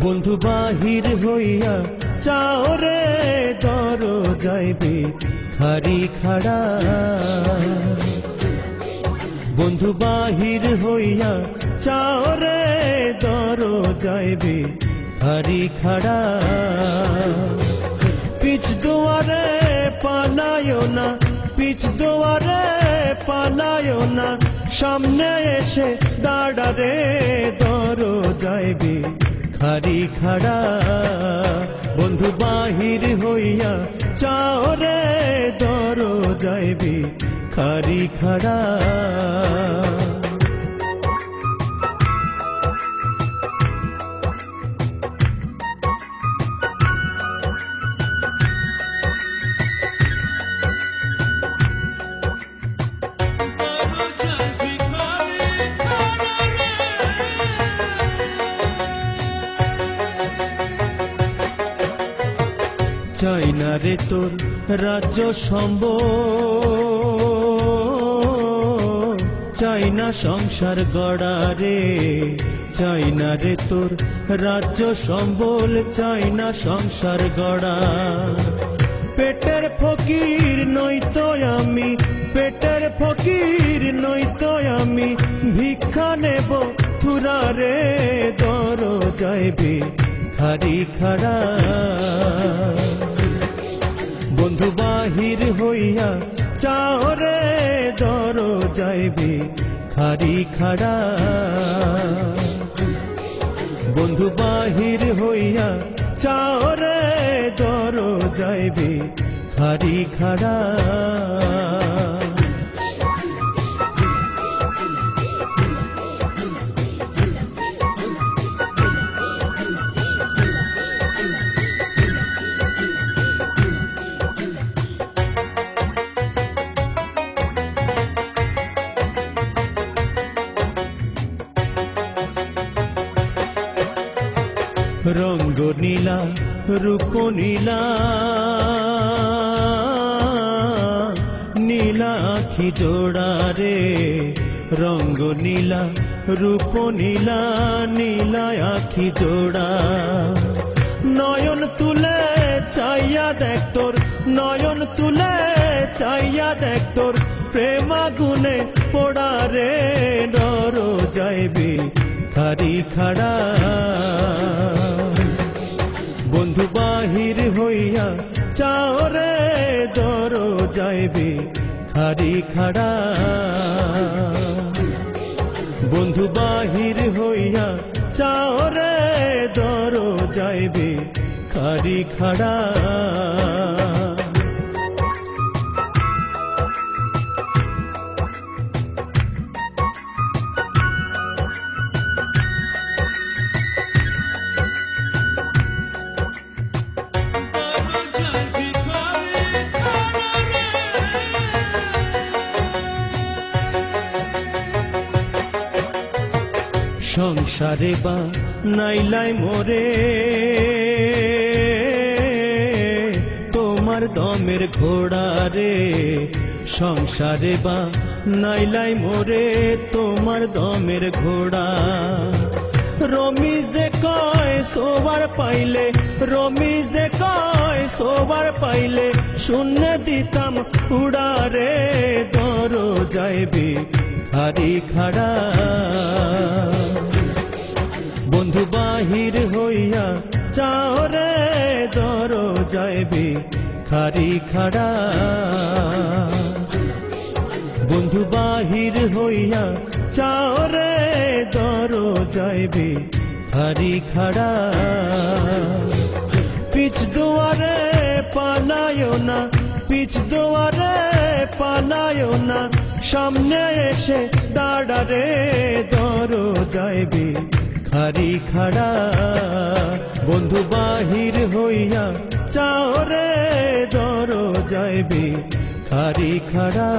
বন্ধু বাহির হইয়া চাও রে দরজায় ভিখারি খাড়া। বন্ধু বাহির হইয়া চাও রে দরজায় ভিখারি খাড়া। পিছ দুয়ারে পালায়ো না, পিছ দুয়ারে পালায়ো না, সামনে এসে দাঁড়া রে দরজায় ভিখারি খাড়া। বন্ধু বাহির হইয়া চাও রে দরজায় ভিখারি খাড়া। চাই না রে তোর রাজ্য সম্বল, চাই না সংসার গড়া রে। চাই না রে তোর রাজ্য সম্বল, চাই না সংসার গড়া। পেটের ফকির নইতো আমি, পেটের ফকির নইতো আমি, ভিক্ষা নেব থুরা রে দরজায় ভিখারি খাড়া। বন্ধু বাহির হইয়া চাও রে দরজায় ভিখারি খাড়া। বন্ধু বাহির হইয়া চাও রে দরজায় ভিখারি খাড়া। রঙ্গ নীলা রূপ নীলা, নীলা আখি জোড়া রে। রঙ্গ নীলা রূপ নীলা, নীলা আখি জোড়া। নয়ন তুলে চাইয়া দেখ তোর, নয়ন তুলে চাইয়া দেখ তোর, প্রেম আগুনে পোড়া রে দরজায় ভিখারি খাড়া। বন্ধু বাহির হইয়া চাও রে দরজায় ভিখারি খাড়া। বন্ধু বাহির হইয়া চাও রে দরজায় ভিখারি খাড়া। সংসারে বা নাইলাই মোরে তোমার দমের ঘোড়া রে। সংসারে বা নাইলাই মোরে তোমার দমের ঘোড়া। রমিজে কয় সোবার পাইলে, রমিজে কয় সোবার পাইলে, শূন্য দিতাম উড়া রে দরজায় ভিখারি খাড়া। বন্ধু বাহির হইয়া চাও রে দরজায় ভিখারি খাড়া। বন্ধু বাহির হইয়া চাও রে দরজায় ভিখারি খাড়া। পিছ দুয়ারে পালায়ো না, পিছ দুয়ারে পালায়ো না, সামনে এসে দাঁড়া রে দরজায় ভিখারি খাড়া। বন্ধু বাহির হইয়া চাও রে দরজায় ভিখারি খাড়া।